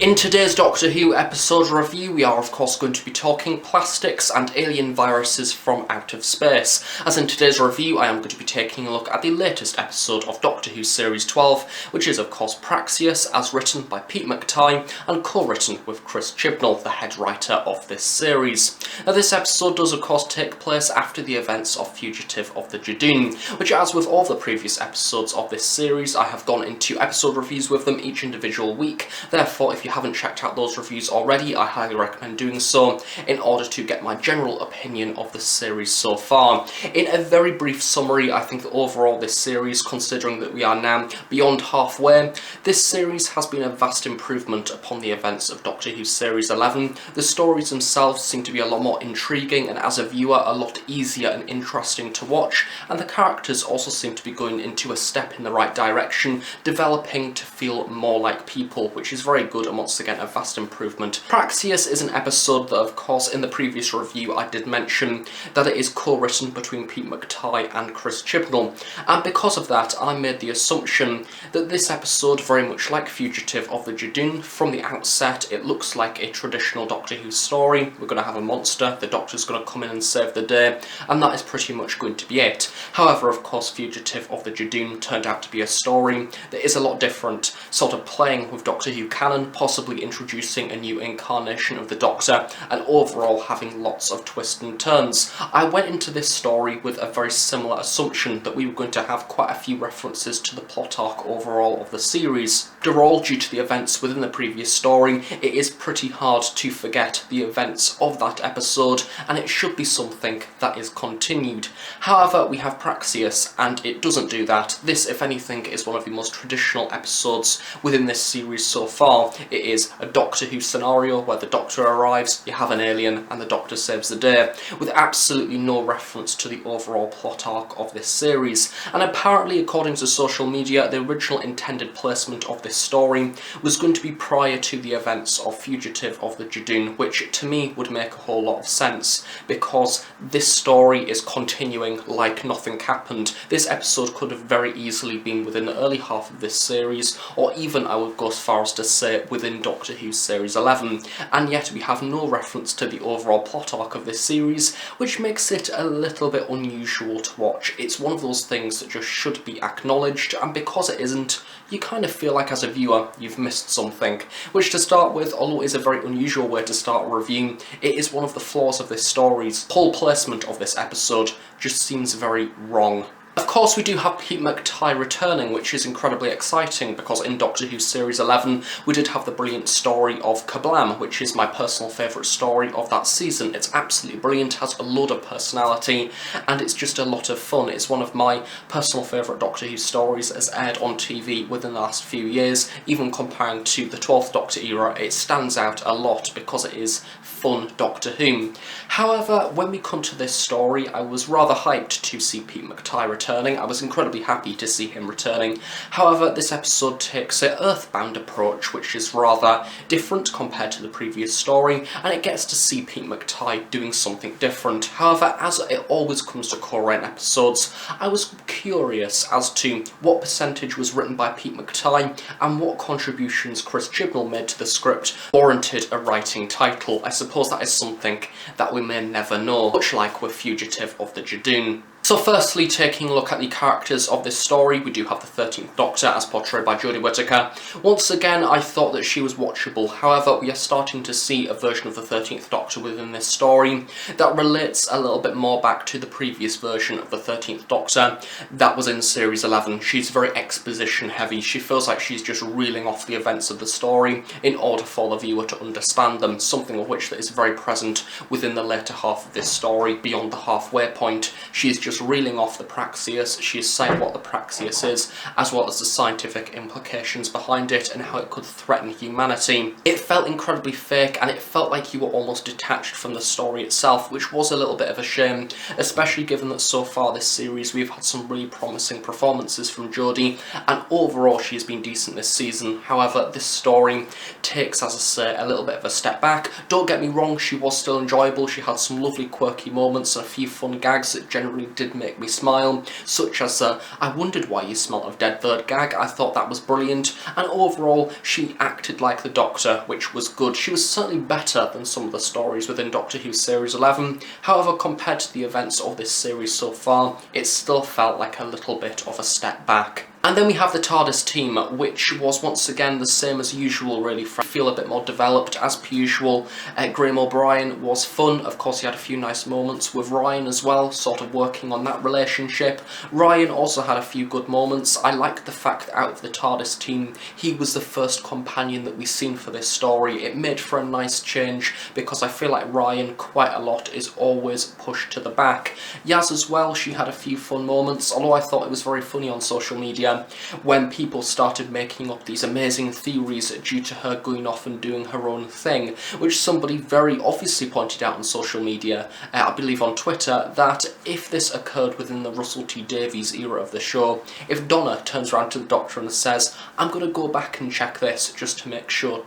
In today's Doctor Who episode review, we are of course going to be talking plastics and alien viruses from out of space. As in today's review, I am going to be taking a look at the latest episode of Doctor Who Series 12, which is of course Praxeus, as written by Pete McTighe and co-written with Chris Chibnall, the head writer of this series. Now this episode does of course take place after the events of Fugitive of the Judoon, which, as with all the previous episodes of this series, I have gone into episode reviews with them each individual week. Therefore, if you haven't checked out those reviews already, I highly recommend doing so in order to get my general opinion of the series so far. In a very brief summary, I think that overall this series, considering that we are now beyond halfway, this series has been a vast improvement upon the events of Doctor Who Series 11. The stories themselves seem to be a lot more intriguing and, as a viewer, a lot easier and interesting to watch, and the characters also seem to be going into a step in the right direction, developing to feel more like people, which is very good and once again a vast improvement. Praxeus is an episode that, of course, in the previous review I did mention that it is co-written between Pete McTighe and Chris Chibnall, and because of that I made the assumption that this episode, very much like Fugitive of the Judoon, from the outset it looks like a traditional Doctor Who story. We're going to have a monster, the Doctor's going to come in and save the day, and that is pretty much going to be it. However, of course, Fugitive of the Judoon turned out to be a story that is a lot different, sort of playing with Doctor Who canon, possibly introducing a new incarnation of the Doctor, and overall having lots of twists and turns. I went into this story with a very similar assumption that we were going to have quite a few references to the plot arc overall of the series. After all, due to the events within the previous story, it is pretty hard to forget the events of that episode, and it should be something that is continued. However, we have Praxeus, and it doesn't do that. This, if anything, is one of the most traditional episodes within this series so far. It is a Doctor Who scenario where the Doctor arrives, you have an alien, and the Doctor saves the day, with absolutely no reference to the overall plot arc of this series. And apparently, according to social media, the original intended placement of this story was going to be prior to the events of Fugitive of the Judoon, which to me would make a whole lot of sense, because this story is continuing like nothing happened. This episode could have very easily been within the early half of this series, or even, I would go as far as to say, within Doctor Who Series 11, and yet we have no reference to the overall plot arc of this series, which makes it a little bit unusual to watch. It's one of those things that just should be acknowledged, and because it isn't, you kind of feel like as a viewer you've missed something, which, to start with, although it is a very unusual way to start a review, it is one of the flaws of this story's whole placement of this episode just seems very wrong. Of course, we do have Pete McTighe returning, which is incredibly exciting, because in Doctor Who Series 11 we did have the brilliant story of Kablam, which is my personal favourite story of that season. It's absolutely brilliant, has a load of personality, and it's just a lot of fun. It's one of my personal favourite Doctor Who stories as aired on TV within the last few years. Even comparing to the 12th Doctor era, it stands out a lot because it is fun Doctor Who. However, when we come to this story, I was rather hyped to see Pete McTighe returning. I was incredibly happy to see him returning. However, this episode takes an Earthbound approach, which is rather different compared to the previous story, and it gets to see Pete McTighe doing something different. However, as it always comes to co-write episodes, I was curious as to what percentage was written by Pete McTighe and what contributions Chris Chibnall made to the script warranted a writing title. I suppose that is something that we may never know, much like with Fugitive of the Judoon. So firstly, taking a look at the characters of this story, we do have the 13th Doctor, as portrayed by Jodie Whittaker. Once again, I thought that she was watchable. However, we are starting to see a version of the 13th Doctor within this story that relates a little bit more back to the previous version of the 13th Doctor that was in Series 11. She's very exposition heavy. She feels like she's just reeling off the events of the story in order for the viewer to understand them, something of which that is very present within the later half of this story, beyond the halfway point. She is just reeling off the Praxeus. She is saying what the Praxeus is, as well as the scientific implications behind it and how it could threaten humanity. It felt incredibly fake, and it felt like you were almost detached from the story itself, which was a little bit of a shame, especially given that so far this series we've had some really promising performances from Jodie, and overall she has been decent this season. However, this story takes, as I say, a little bit of a step back. Don't get me wrong, she was still enjoyable. She had some lovely quirky moments and a few fun gags that generally did did make me smile, such as I wondered why you smelt of dead bird gag. I thought that was brilliant, and overall she acted like the Doctor, which was good. She was certainly better than some of the stories within Doctor Who Series 11, however compared to the events of this series so far, it still felt like a little bit of a step back. And then we have the TARDIS team, which was once again the same as usual really, feel a bit more developed as per usual. Graham O'Brien was fun, of course he had a few nice moments with Ryan as well, sort of working on that relationship. Ryan also had a few good moments. I liked the fact that out of the TARDIS team, he was the first companion that we've seen for this story. It made for a nice change, because I feel like Ryan quite a lot is always pushed to the back. Yaz as well, she had a few fun moments, although I thought it was very funny on social media when people started making up these amazing theories due to her going off and doing her own thing, which somebody very obviously pointed out on social media, I believe on Twitter, that if this occurred within the Russell T Davies era of the show, if Donna turns around to the Doctor and says, I'm going to go back and check this just to make sure ...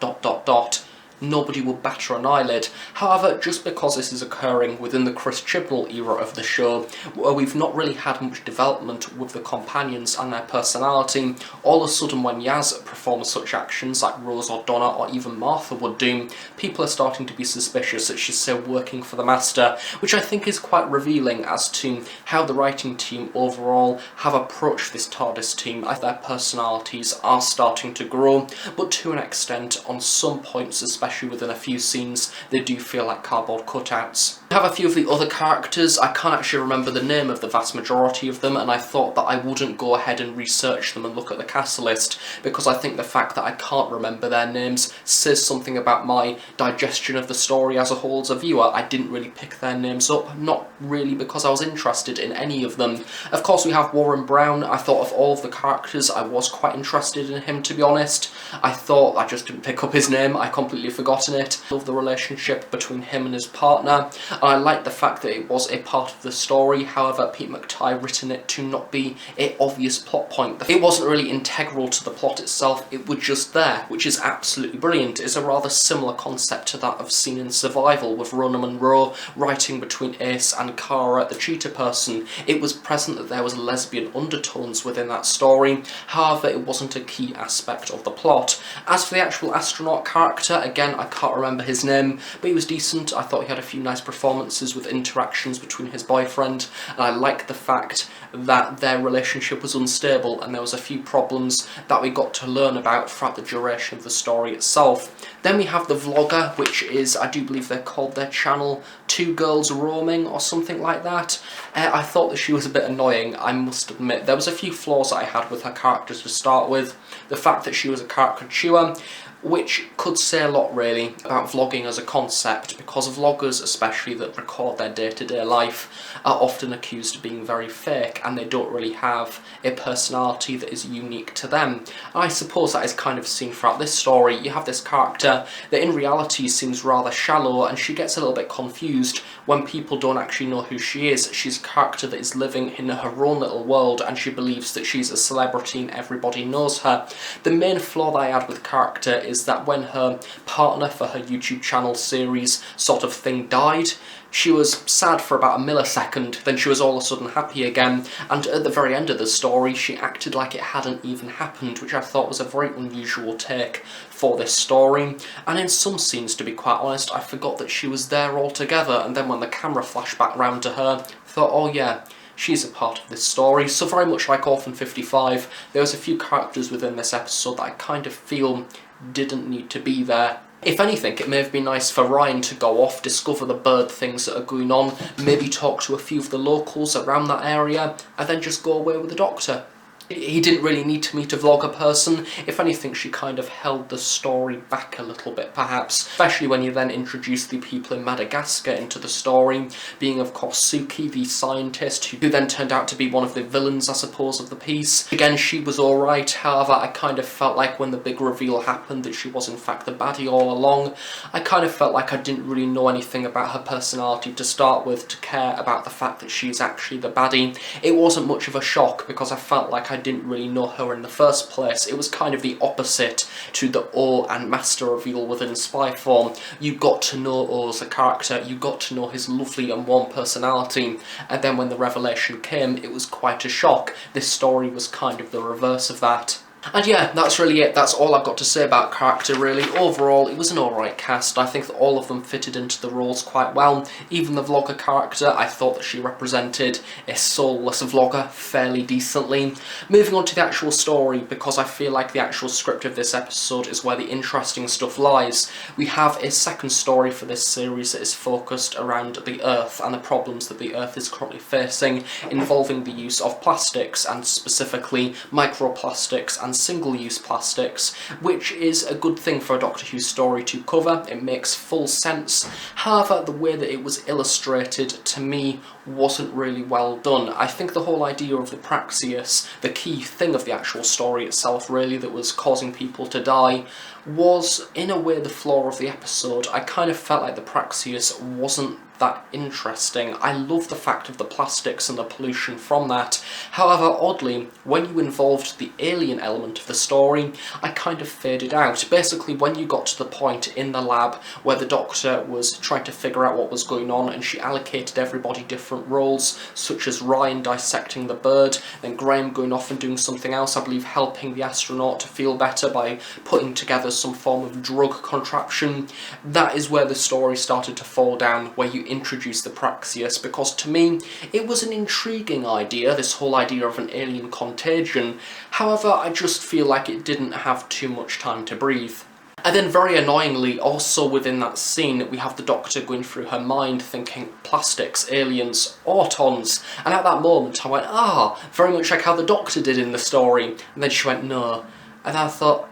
nobody will batter an eyelid. However, just because this is occurring within the Chris Chibnall era of the show, where we've not really had much development with the companions and their personality, all of a sudden when Yaz performs such actions like Rose or Donna or even Martha would do, people are starting to be suspicious that she's still working for the Master, which I think is quite revealing as to how the writing team overall have approached this TARDIS team, as their personalities are starting to grow, but to an extent, on some points, especially within a few scenes, they do feel like cardboard cutouts. We have a few of the other characters. I can't actually remember the name of the vast majority of them, and I thought that I wouldn't go ahead and research them and look at the cast list, because I think the fact that I can't remember their names says something about my digestion of the story as a whole as a viewer. I didn't really pick their names up, not really because I was interested in any of them. Of course we have Warren Brown. I thought of all of the characters, I was quite interested in him, to be honest. I thought, I just didn't pick up his name, I completely forgotten it. I love the relationship between him and his partner, and I like the fact that it was a part of the story. However, Pete McTighe written it to not be an obvious plot point. It wasn't really integral to the plot itself, it was just there, which is absolutely brilliant. It's a rather similar concept to that of seen in Survival with Rona Munro writing between Ace and Kara, the cheetah person. It was present that there was lesbian undertones within that story, however it wasn't a key aspect of the plot. As for the actual astronaut character, again I can't remember his name, but he was decent. I thought he had a few nice performances with interactions between his boyfriend, and I liked the fact that their relationship was unstable and there was a few problems that we got to learn about throughout the duration of the story itself. Then we have the vlogger, which is, I do believe they're called their channel, Two Girls Roaming or something like that. I thought that she was a bit annoying, I must admit. There was a few flaws that I had with her character to start with. The fact that she was a caricature, which could say a lot really about vlogging as a concept, because vloggers especially that record their day-to-day life are often accused of being very fake and they don't really have a personality that is unique to them. And I suppose that is kind of seen throughout this story. You have this character that in reality seems rather shallow, and she gets a little bit confused when people don't actually know who she is. She's a character that is living in her own little world and she believes that she's a celebrity and everybody knows her. The main flaw that I had with character is that when her partner for her YouTube channel series sort of thing died, she was sad for about a millisecond, then she was all of a sudden happy again, and at the very end of the story she acted like it hadn't even happened, which I thought was a very unusual take for this story. And in some scenes, to be quite honest, I forgot that she was there altogether, and then when the camera flashed back round to her, I thought, oh yeah, she's a part of this story. So very much like Orphan 55, there was a few characters within this episode that I kind of feel didn't need to be there. If anything, it may have been nice for Ryan to go off, discover the bird things that are going on, maybe talk to a few of the locals around that area, and then just go away with the Doctor. He didn't really need to meet a vlogger person. If anything, she kind of held the story back a little bit, perhaps. Especially when you then introduce the people in Madagascar into the story, being of course Suki, the scientist, who then turned out to be one of the villains, I suppose, of the piece. Again, she was alright, however, I kind of felt like when the big reveal happened that she was in fact the baddie all along, I kind of felt like I didn't really know anything about her personality to start with to care about the fact that she's actually the baddie. It wasn't much of a shock because I felt like I didn't really know her in the first place. It was kind of the opposite to the O and Master reveal within spy form. You got to know O as a character, you got to know his lovely and warm personality, and then when the revelation came, it was quite a shock. This story was kind of the reverse of that. And yeah, that's really it. That's all I've got to say about character, really. Overall, it was an alright cast. I think that all of them fitted into the roles quite well. Even the vlogger character, I thought that she represented a soulless vlogger fairly decently. Moving on to the actual story, because I feel like the actual script of this episode is where the interesting stuff lies. We have a second story for this series that is focused around the Earth and the problems that the Earth is currently facing, involving the use of plastics, and specifically microplastics and single-use plastics, which is a good thing for a Doctor Who story to cover. It makes full sense. However, the way that it was illustrated, to me, wasn't really well done. I think the whole idea of the Praxeus, the key thing of the actual story itself, really, that was causing people to die, was, in a way, the flaw of the episode. I kind of felt like the Praxeus wasn't that interesting. I love the fact of the plastics and the pollution from that. However, oddly, when you involved the alien element of the story, I kind of faded out. Basically, when you got to the point in the lab where the Doctor was trying to figure out what was going on, and she allocated everybody different roles, such as Ryan dissecting the bird, then Graham going off and doing something else, I believe helping the astronaut to feel better by putting together some form of drug contraption, that is where the story started to fall down, where you introduce the Praxeus, because to me it was an intriguing idea, this whole idea of an alien contagion. However, I just feel like it didn't have too much time to breathe. And then very annoyingly, also within that scene, we have the Doctor going through her mind thinking plastics, aliens, autons, and at that moment I went, very much like how the Doctor did in the story, and then she went, no, and I thought,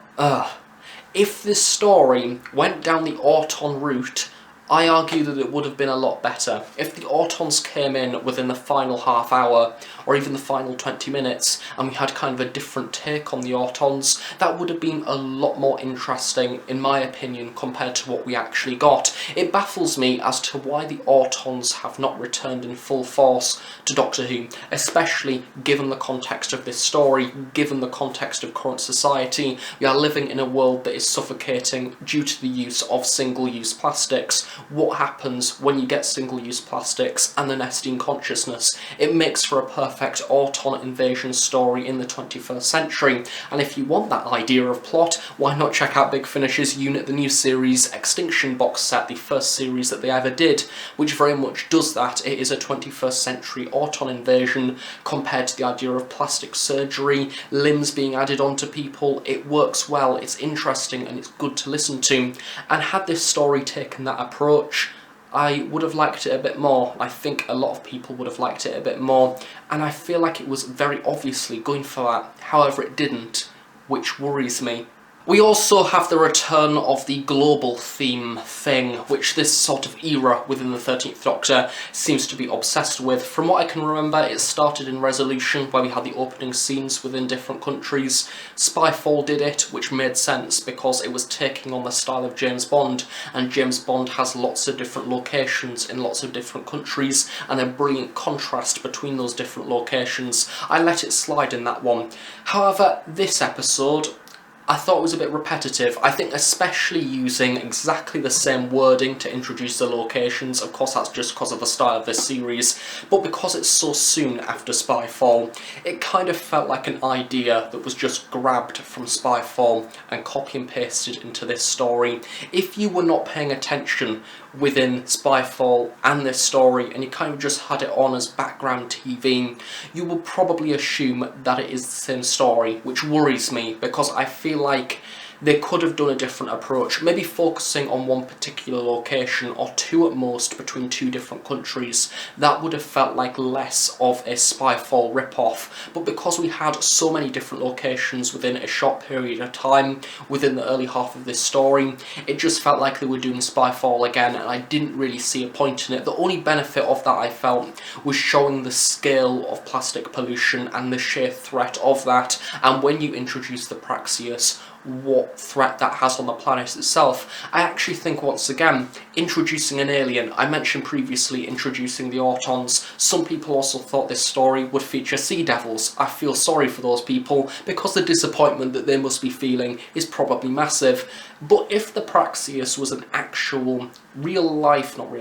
if this story went down the auton route, I argue that it would have been a lot better. If the Autons came in within the final half hour, or even the final 20 minutes, and we had kind of a different take on the Autons, that would have been a lot more interesting, in my opinion, compared to what we actually got. It baffles me as to why the Autons have not returned in full force to Doctor Who, especially given the context of this story, given the context of current society. We are living in a world that is suffocating due to the use of single-use plastics. What happens when you get single-use plastics and the nesting consciousness? It makes for a perfect Auton invasion story in the 21st century, and if you want that idea of plot, why not check out Big Finish's Unit the New Series Extinction box set, the first series that they ever did, which very much does that. It is a 21st century Auton invasion compared to the idea of plastic surgery, limbs being added onto people. It works well, it's interesting, and it's good to listen to, and had this story taken that approach, I would have liked it a bit more. I think a lot of people would have liked it a bit more, and I feel like it was very obviously going for that. However, it didn't, which worries me. We also have the return of the global theme thing, which this sort of era within the 13th Doctor seems to be obsessed with. From what I can remember, it started in Resolution, where we had the opening scenes within different countries. Spyfall did it, which made sense because it was taking on the style of James Bond, and James Bond has lots of different locations in lots of different countries, and a brilliant contrast between those different locations. I let it slide in that one. However, this episode, I thought it was a bit repetitive. I think especially using exactly the same wording to introduce the locations. Of course, that's just because of the style of this series, but because it's so soon after Spyfall, it kind of felt like an idea that was just grabbed from Spyfall and copy and pasted into this story. If you were not paying attention within Spyfall and this story, and you kind of just had it on as background TV, you will probably assume that it is the same story, which worries me, because I feel like they could have done a different approach, maybe focusing on one particular location, or two at most, between two different countries. That would have felt like less of a Spyfall rip-off, but because we had so many different locations within a short period of time, within the early half of this story, it just felt like they were doing Spyfall again, and I didn't really see a point in it. The only benefit of that, I felt, was showing the scale of plastic pollution and the sheer threat of that, and when you introduce the Praxeus, what threat that has on the planet itself. I actually think, once again, introducing an alien, I mentioned previously introducing the Autons, some people also thought this story would feature sea devils. I feel sorry for those people, because the disappointment that they must be feeling is probably massive. But if the Praxeus was an actual not real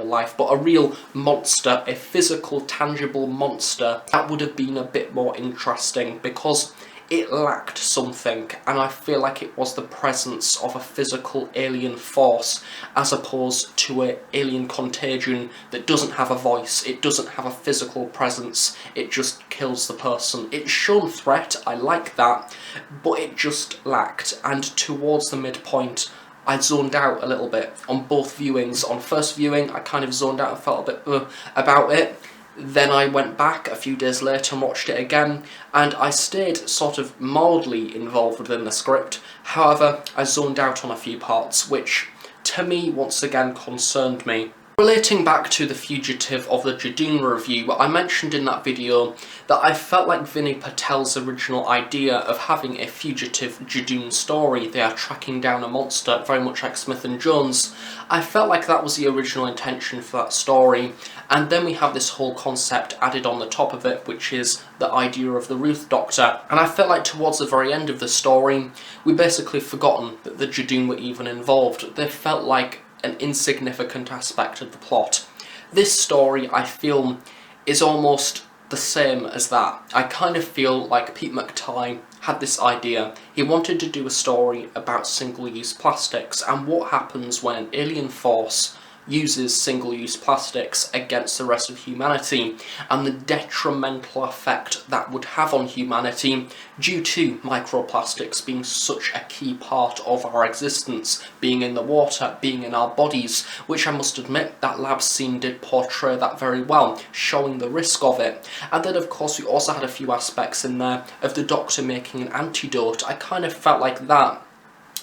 life, but a real monster, a physical, tangible monster, that would have been a bit more interesting, because it lacked something, and I feel like it was the presence of a physical alien force, as opposed to an alien contagion that doesn't have a voice, it doesn't have a physical presence, it just kills the person. It's shown threat, I like that, but it just lacked, and towards the midpoint, I zoned out a little bit on both viewings. On first viewing, I kind of zoned out and felt a bit about it. Then I went back a few days later and watched it again, and I stayed sort of mildly involved within the script. However, I zoned out on a few parts, which, to me, once again concerned me. Relating back to The Fugitive of the Judoon review, I mentioned in that video that I felt like Vinny Patel's original idea of having a fugitive Judoon story, they are tracking down a monster, very much like Smith and Jones, I felt like that was the original intention for that story, and then we have this whole concept added on the top of it, which is the idea of the Ruth Doctor, and I felt like towards the very end of the story, we basically forgotten that the Judoon were even involved. They felt like an insignificant aspect of the plot. This story, I feel, is almost the same as that. I kind of feel like Pete McTighe had this idea. He wanted to do a story about single-use plastics and what happens when an alien force uses single-use plastics against the rest of humanity, and the detrimental effect that would have on humanity due to microplastics being such a key part of our existence, being in the water, being in our bodies, which I must admit that lab scene did portray that very well, showing the risk of it. And then of course we also had a few aspects in there of the Doctor making an antidote. I kind of felt like that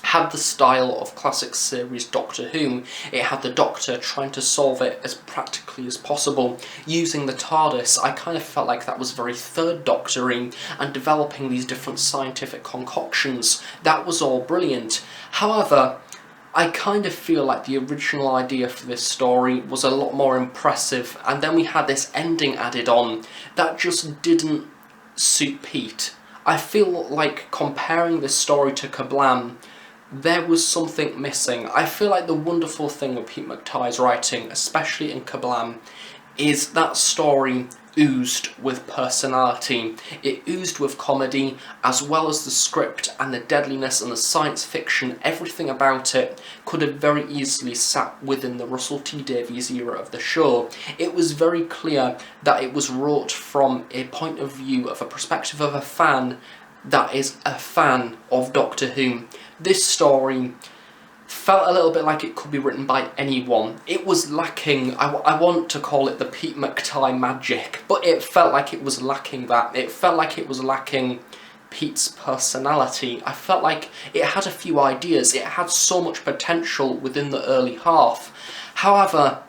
had the style of classic series Doctor Who. It had the Doctor trying to solve it as practically as possible using the TARDIS. I kind of felt like that was very Third Doctor-y, and developing these different scientific concoctions. That was all brilliant. However, I kind of feel like the original idea for this story was a lot more impressive, and then we had this ending added on that just didn't suit Pete. I feel like comparing this story to Kablam, there was something missing. I feel like the wonderful thing with Pete McTighe's writing, especially in Kablam, is that story oozed with personality. It oozed with comedy, as well as the script and the deadliness and the science fiction. Everything about it could have very easily sat within the Russell T Davies era of the show. It was very clear that it was wrought from a point of view, of a perspective of a fan that is a fan of Doctor Who. This story felt a little bit like it could be written by anyone. It was lacking, I want to call it the Pete McTighe magic, but it felt like it was lacking that. It felt like it was lacking Pete's personality. I felt like it had a few ideas, it had so much potential within the early half. However,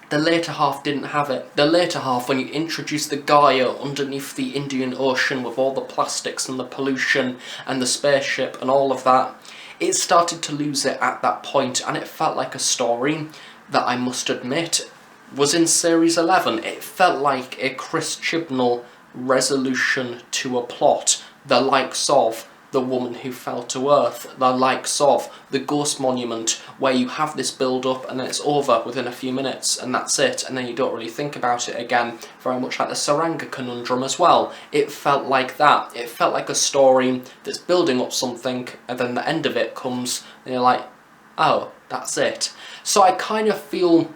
the later half didn't have it. The later half, when you introduce the Gaia underneath the Indian Ocean with all the plastics and the pollution and the spaceship and all of that, it started to lose it at that point, and it felt like a story that, I must admit, was in Series 11. It felt like a Chris Chibnall resolution to a plot, the likes of The Woman Who Fell to Earth, the likes of The Ghost Monument, where you have this build-up and then it's over within a few minutes and that's it, and then you don't really think about it again, very much like the Saranga conundrum as well. It felt like that. It felt like a story that's building up something, and then the end of it comes and you're like, oh, that's it. So I kind of feel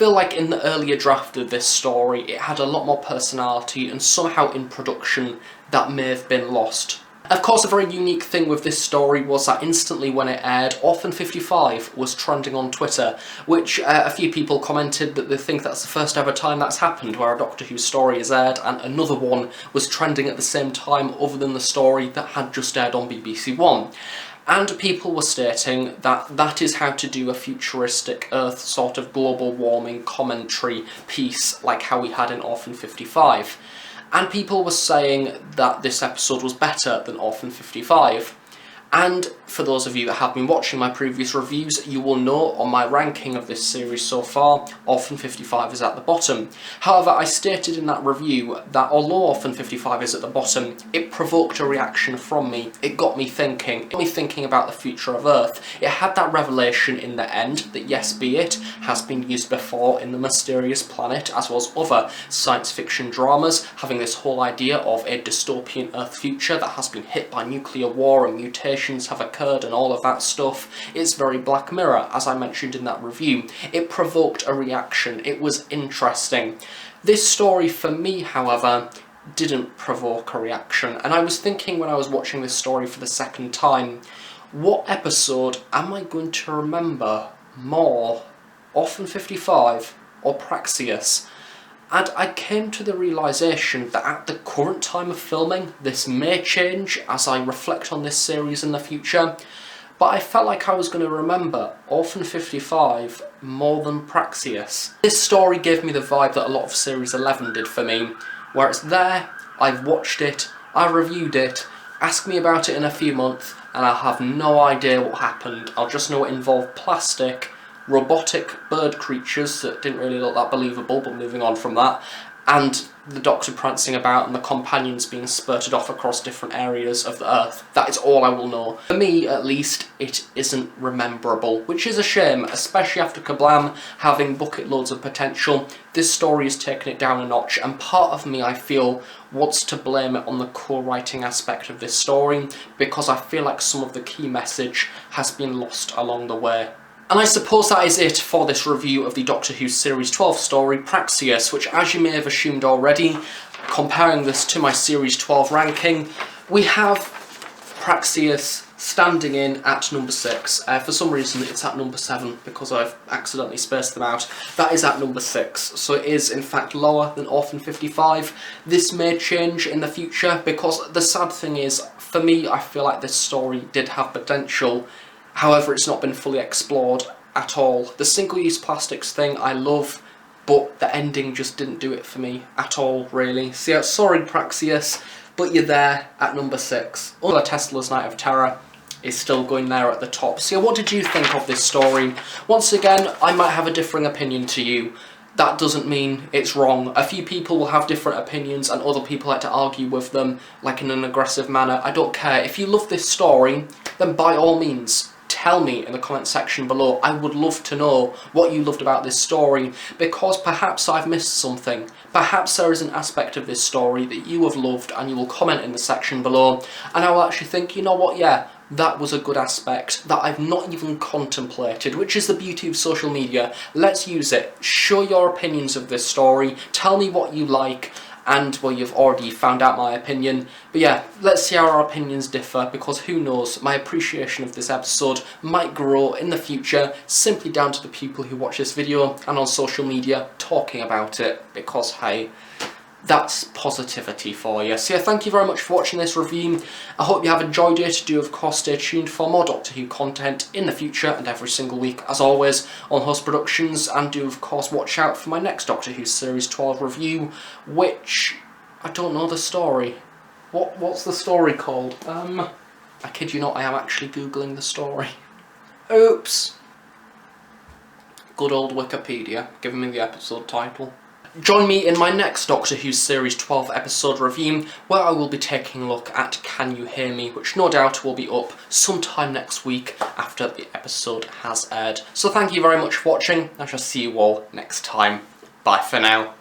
like in the earlier draft of this story, it had a lot more personality, and somehow in production that may have been lost. Of course, a very unique thing with this story was that instantly when it aired, Orphan 55 was trending on Twitter, which a few people commented that they think that's the first ever time that's happened, where a Doctor Who story is aired, and another one was trending at the same time other than the story that had just aired on BBC One. And people were stating that that is how to do a futuristic Earth sort of global warming commentary piece, like how we had in Orphan 55. And people were saying that this episode was better than Orphan 55. And for those of you that have been watching my previous reviews, you will know on my ranking of this series so far, Orphan 55 is at the bottom. However, I stated in that review that although Orphan 55 is at the bottom, it provoked a reaction from me. It got me thinking. It got me thinking about the future of Earth. It had that revelation in the end that yes, be it has been used before in The Mysterious Planet, as well as other science fiction dramas, having this whole idea of a dystopian Earth future that has been hit by nuclear war and mutations have occurred and all of that stuff. It's very Black Mirror, as I mentioned in that review. It provoked a reaction. It was interesting. This story for me, however, didn't provoke a reaction, and I was thinking when I was watching this story for the second time, what episode am I going to remember more? Orphan 55 or Praxeus? And I came to the realisation that at the current time of filming, this may change as I reflect on this series in the future, but I felt like I was going to remember Orphan 55 more than Praxeus. This story gave me the vibe that a lot of Series 11 did for me, where it's there, I've watched it, I reviewed it, ask me about it in a few months, and I'll have no idea what happened. I'll just know it involved plastic, robotic bird creatures that didn't really look that believable, but moving on from that, and the Doctor prancing about and the companions being spurted off across different areas of the Earth. That is all I will know. For me, at least, it isn't rememberable, which is a shame, especially after Kablam having bucket loads of potential. This story has taken it down a notch, and part of me, I feel, wants to blame it on the co-writing aspect of this story, because I feel like some of the key message has been lost along the way. And I suppose that is it for this review of the Doctor Who Series 12 story, Praxeus, which, as you may have assumed already, comparing this to my Series 12 ranking, we have Praxeus standing in at number 6. For some reason it's at number 7, because I've accidentally spaced them out. That is at number 6, so it is in fact lower than Orphan 55. This may change in the future, because the sad thing is, for me, I feel like this story did have potential. However, it's not been fully explored at all. The single-use plastics thing I love, but the ending just didn't do it for me at all, really. So yeah, sorry Praxeus, but you're there at number 6. Nikola Tesla's Night of Terror is still going there at the top. So yeah, what did you think of this story? Once again, I might have a differing opinion to you. That doesn't mean it's wrong. A few people will have different opinions and other people like to argue with them, like in an aggressive manner. I don't care. If you love this story, then by all means, tell me in the comment section below. I would love to know what you loved about this story, because perhaps I've missed something. Perhaps there is an aspect of this story that you have loved and you will comment in the section below, and I will actually think, you know what, yeah, that was a good aspect that I've not even contemplated, which is the beauty of social media. Let's use it. Show your opinions of this story, tell me what you like, and, well, you've already found out my opinion. But yeah, let's see how our opinions differ, because who knows, my appreciation of this episode might grow in the future, simply down to the people who watch this video and on social media talking about it, because, hey, that's positivity for you. So yeah, thank you very much for watching this review. I hope you have enjoyed it. Do of course stay tuned for more Doctor Who content in the future and every single week, as always, on Host Productions, and do of course watch out for my next Doctor Who Series 12 review, which I don't know the story. What's the story called? I kid you not, I am actually googling the story. Oops. Good old Wikipedia giving me the episode title. Join me in my next Doctor Who Series 12 episode review, where I will be taking a look at Can You Hear Me, which no doubt will be up sometime next week after the episode has aired. So thank you very much for watching, I shall see you all next time. Bye for now.